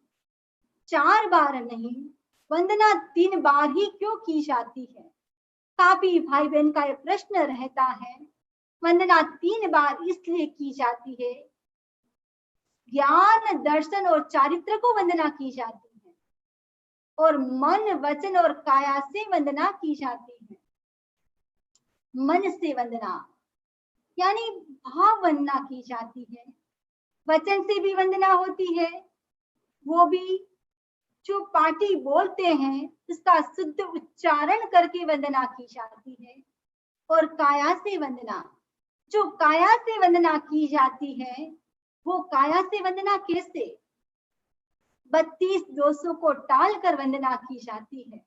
4 बार नहीं, वंदना 3 बार ही क्यों की जाती है? काफी भाई बहन का यह प्रश्न रहता है। वंदना 3 बार इसलिए की जाती है, ज्ञान दर्शन और चारित्र को वंदना की जाती है और मन वचन और काया से वंदना की जाती है। मन से वंदना यानी भाव वंदना की जाती है, वचन से भी वंदना होती है, वो भी जो पाठी बोलते हैं उसका शुद्ध उच्चारण करके वंदना की जाती है। और काया से वंदना, जो काया से वंदना की जाती है वो काया से वंदना कैसे? 32 दोषों को टाल कर वंदना की जाती है।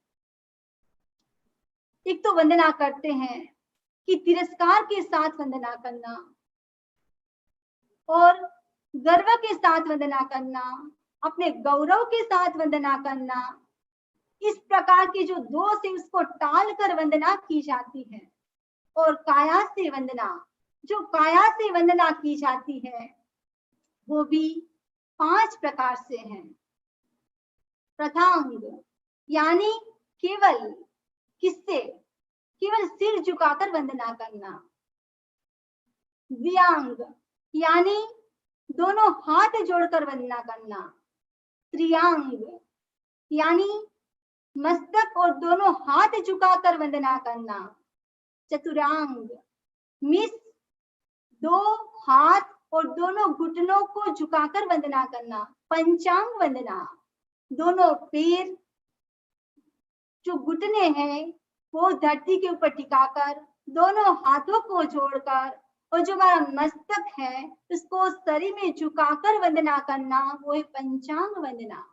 एक तो वंदना करते हैं कि तिरस्कार के साथ वंदना करना और गर्व के साथ वंदना करना, अपने गौरव के साथ वंदना करना, इस प्रकार के जो दोष है उसको टाल कर वंदना की जाती है। और काया से वंदना, जो काया से वंदना की जाती है वो भी 5 प्रकार से है। प्रथांग यानी केवल किससे? केवल सिर झुकाकर वंदना करना। व्यांग यानी दोनों हाथ जोड़कर वंदना करना। त्रियांग यानी मस्तक और दोनों हाथ झुकाकर वंदना करना। चतुरांग मिस 2 हाथ और दोनों घुटनों को झुकाकर वंदना करना। पंचांग वंदना, दोनों पैर जो घुटने हैं वो धरती के ऊपर टिकाकर, दोनों हाथों को जोड़कर, और जो हमारा मस्तक है उसको शरीर में झुकाकर वंदना करना, वो है पंचांग वंदना।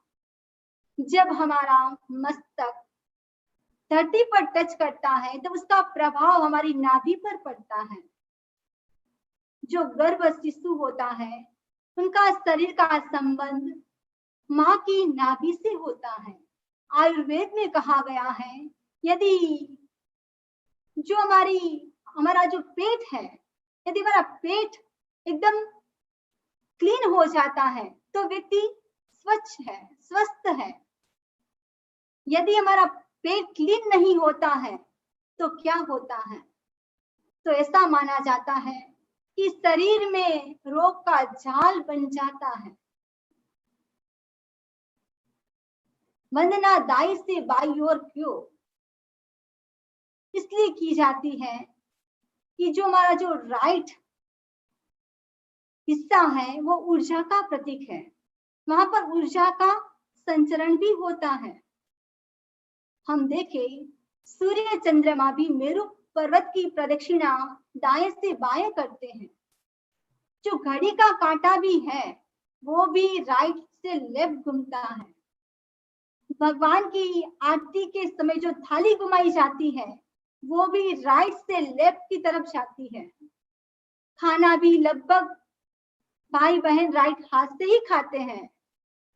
जब हमारा मस्तक धरती पर टच करता है तो उसका प्रभाव हमारी नाभि पर पड़ता है। जो गर्भ शिशु होता है उनका शरीर का संबंध माँ की नाभि से होता है। आयुर्वेद में कहा गया है यदि जो हमारा जो पेट है, यदि हमारा पेट एकदम क्लीन हो जाता है तो व्यक्ति स्वच्छ है, स्वस्थ है। यदि हमारा पेट क्लीन नहीं होता है तो क्या होता है? तो ऐसा माना जाता है कि शरीर में रोग का जाल बन जाता है। वंदना दाई से बाई ओर क्यों इसलिए की जाती है कि जो हमारा जो राइट हिस्सा है वो ऊर्जा का प्रतीक है, वहां पर ऊर्जा का संचरण भी होता है। हम देखें सूर्य चंद्रमा भी मेरु पर्वत की प्रदक्षिणा दाएं से बाएं करते हैं। जो घड़ी का कांटा भी है वो भी राइट से लेफ्ट घूमता है। भगवान की आरती के समय जो थाली घुमाई जाती है वो भी राइट से लेफ्ट की तरफ जाती है। खाना भी लगभग भाई बहन राइट हाथ से ही खाते हैं।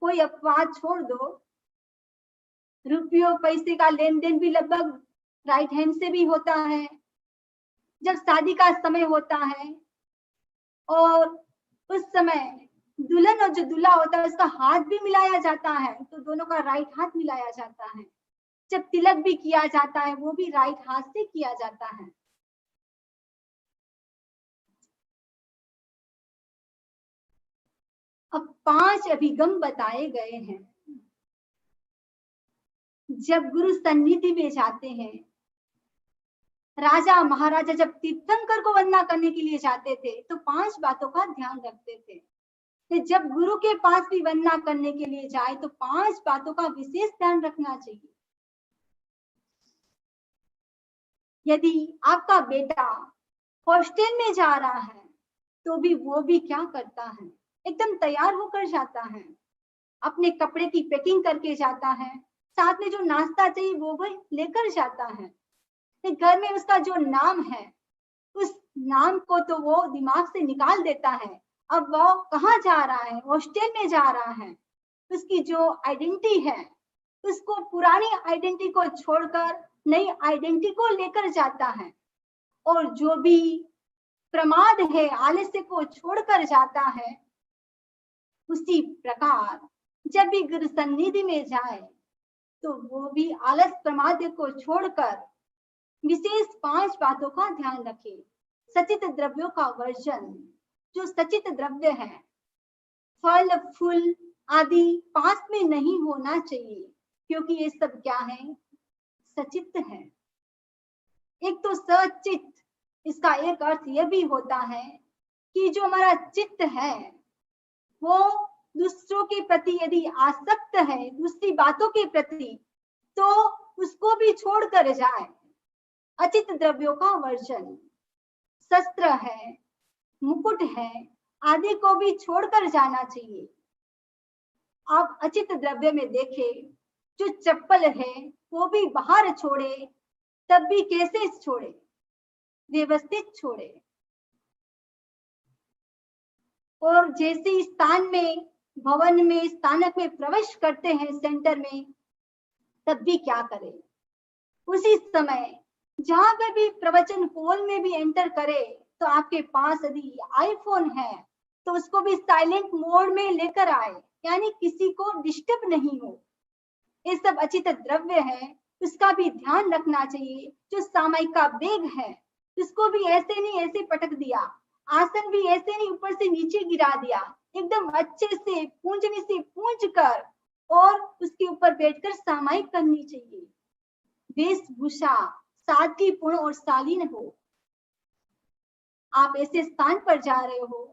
कोई अपवाद छोड़ दो, रुपयों पैसे का लेन देन भी लगभग राइट हैंड से भी होता है। जब शादी का समय होता है और उस समय दुल्हन और जो दूल्हा होता है उसका हाथ भी मिलाया जाता है तो दोनों का राइट हाथ मिलाया जाता है। जब तिलक भी किया जाता है वो भी राइट हाथ से किया जाता है। अब 5 अभिगम बताए गए हैं। जब गुरु सन्निधि में जाते हैं, राजा महाराजा जब तीर्थंकर को वंदना करने के लिए जाते थे तो 5 बातों का ध्यान रखते थे। तो जब गुरु के पास भी वंदना करने के लिए जाए तो 5 बातों का विशेष ध्यान रखना चाहिए। यदि आपका बेटा हॉस्टल में जा रहा है तो भी वो भी क्या करता है, एकदम तैयार होकर जाता है, अपने कपड़े की पैकिंग करके जाता है, साथ में जो नाश्ता चाहिए वो भी लेकर जाता है। घर में उसका जो नाम है उस नाम को तो वो दिमाग से निकाल देता है। अब वो कहाँ जा रहा है, हॉस्टल में जा रहा है, उसकी जो आइडेंटिटी है उसको पुरानी आइडेंटिटी को छोड़कर नई आइडेंटिटी को लेकर जाता है। और जो भी प्रमाद है आलस्य को छोड़कर जाता है, उसी प्रकार जब भी गुरु सन्निधि में जाए तो वो भी आलस प्रमाद को छोड़कर विशेष 5 बातों का ध्यान रखे। सचित द्रव्यों का वर्जन, जो सचित द्रव्य है फल फूल आदि पास में नहीं होना चाहिए क्योंकि ये सब क्या है, सचित है। एक तो सचित, इसका एक अर्थ यह भी होता है कि जो हमारा चित्त है वो दूसरों के प्रति यदि आसक्त है, दूसरी बातों के प्रति, तो उसको भी छोड़कर जाए। अचित द्रव्यों का वर्जन, शस्त्र है, मुकुट है आदि को भी छोड़कर जाना चाहिए। आप अचित द्रव्य में देखें, जो चप्पल है वो भी बाहर छोड़े तब भी कैसे छोड़े, व्यवस्थित छोड़े। और जैसे स्थान में, भवन में, स्थानक में प्रवेश करते हैं सेंटर में, तब भी क्या करें, उसी समय जहां पे भी प्रवचन हॉल में भी एंटर करे तो आपके पास यदि आईफोन है तो उसको भी साइलेंट मोड में लेकर आए, यानी किसी को डिस्टर्ब नहीं हो। ये सब अचित द्रव्य है, उसका भी ध्यान रखना चाहिए। जो सामायिक का बैग है उसको भी ऐसे नहीं ऐसे पटक दिया, आसन भी ऐसे नहीं ऊपर से नीचे गिरा दिया, एकदम अच्छे से पूंजनी से पूंज कर और उसके ऊपर बैठकर सामायिक करनी चाहिए। वेशभूषा सादगीपूर्ण और शालीन हो। आप ऐसे स्थान पर जा रहे हो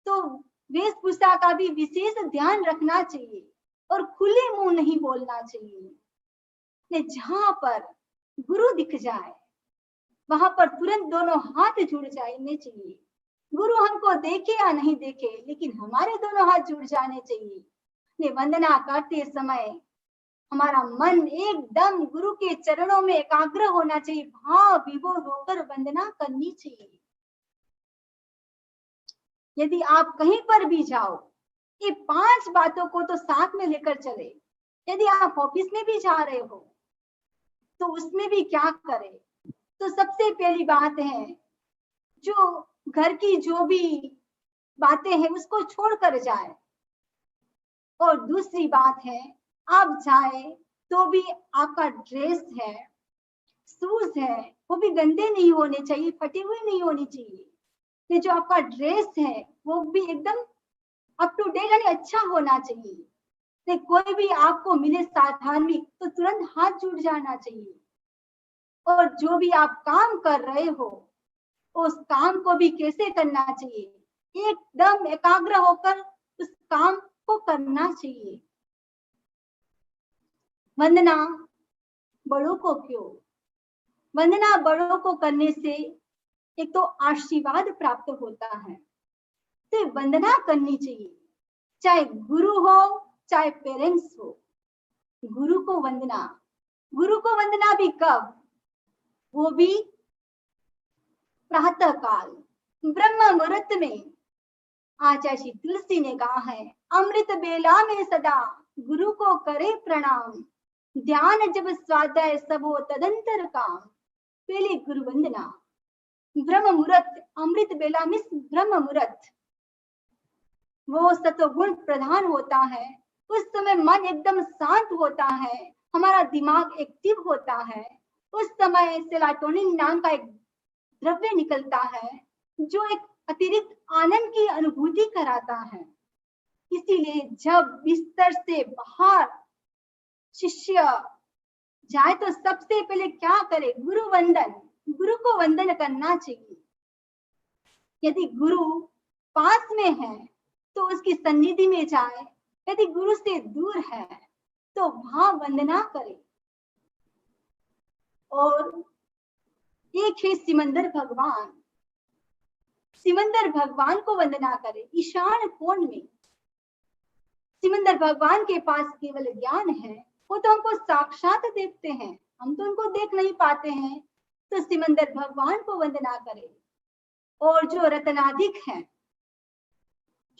तो वेशभूषा का भी विशेष ध्यान रखना चाहिए और खुले मुंह नहीं बोलना चाहिए। जहां पर गुरु दिख जाए वहां पर तुरंत दोनों हाथ जुड़ जाने चाहिए। गुरु हमको देखे या नहीं देखे लेकिन हमारे दोनों हाथ जुड़ जाने चाहिए। वंदना करते समय हमारा मन एकदम गुरु के चरणों में एकाग्र होना चाहिए, भाव विभोर होकर वंदना करनी चाहिए। यदि आप कहीं पर भी जाओ ये 5 बातों को तो साथ में लेकर चले। यदि आप ऑफिस में भी जा रहे हो तो उसमें भी क्या करें, तो सबसे पहली बात है, जो घर की जो भी बातें हैं उसको छोड़कर जाए। और दूसरी बात है, आप जाए तो भी आपका ड्रेस है, शूज है, वो भी गंदे नहीं होने चाहिए, फटे हुए नहीं होने चाहिए। ये जो आपका ड्रेस है वो भी एकदम अप टू डेट यानी अच्छा होना चाहिए। नहीं, कोई भी आपको मिले साधार्मिक तो तुरंत हाथ जुड़ जाना चाहिए। और जो भी आप काम कर रहे हो उस काम को भी कैसे करना चाहिए, एकदम एकाग्र होकर उस काम को करना चाहिए। वंदना बड़ों को क्यों? वंदना बड़ों को करने से एक तो आशीर्वाद प्राप्त होता है, तो वंदना करनी चाहिए, चाहे गुरु हो चाहे पेरेंट्स हो। गुरु को वंदना, गुरु को वंदना भी कब? वो भी प्रातः काल ब्रह्म मुहूर्त में। आचार्य श्री तुलसी ने कहा है, अमृत बेला में सदा गुरु को करे प्रणाम, ध्यान जब स्वाध्याय सबो तदंतर काम। पहले गुरु वंदना। ब्रह्म मुहूर्त, अमृत बेला में ब्रह्म मुहूर्त, वो सत्वगुण प्रधान होता है। उस समय मन एकदम शांत होता है, हमारा दिमाग एक्टिव होता है। उस समय सेरोटोनिन नाम का एक द्रव्य निकलता है जो एक अतिरिक्त आनंद की अनुभूति कराता है। इसीलिए जब बिस्तर से बाहर शिष्य जाए तो सबसे पहले क्या करे? गुरु वंदन, गुरु को वंदन करना चाहिए। यदि गुरु पास में है तो उसकी सन्निधि में जाए, यदि गुरु से दूर है तो वहां वंदना करे। और एक है सिमंदर भगवान, सिमंदर भगवान को वंदना करे। ईशान कोण में सिमंदर भगवान के पास केवल ज्ञान है, वो तो हमको साक्षात देखते हैं, हम तो उनको देख नहीं पाते हैं। तो सिमंदर भगवान को वंदना करे। और जो रत्नाधिक है,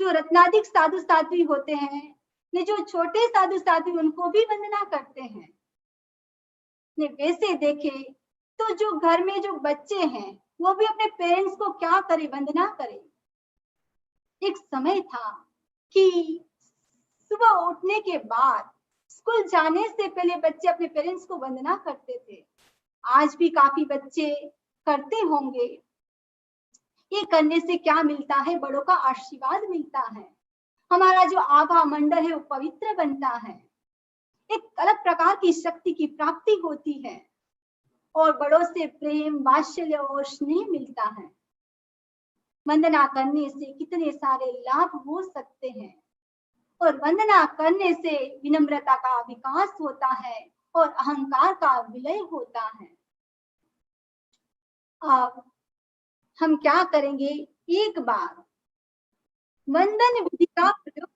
जो रत्नाधिक साधु साध्वी होते हैं, ने जो छोटे साधु साध्वी उनको भी वंदना करते हैं। ने वैसे देखे तो जो घर में जो बच्चे हैं वो भी अपने पेरेंट्स को क्या करे? वंदना करे। एक समय था कि सुबह उठने के बाद स्कूल जाने से पहले बच्चे अपने पेरेंट्स को वंदना करते थे। आज भी काफी बच्चे करते होंगे। ये करने से क्या मिलता है? बड़ों का आशीर्वाद मिलता है, हमारा जो आभा मंडल है वो पवित्र बनता है, एक अलग प्रकार की शक्ति की प्राप्ति होती है और बड़ों से प्रेम, वात्सल्य और स्नेह मिलता है। वंदना करने से कितने सारे लाभ हो सकते हैं। और वंदना करने से विनम्रता का विकास होता है और अहंकार का विलय होता है। अब हम क्या करेंगे? एक बार वंदन विधि का प्रयोग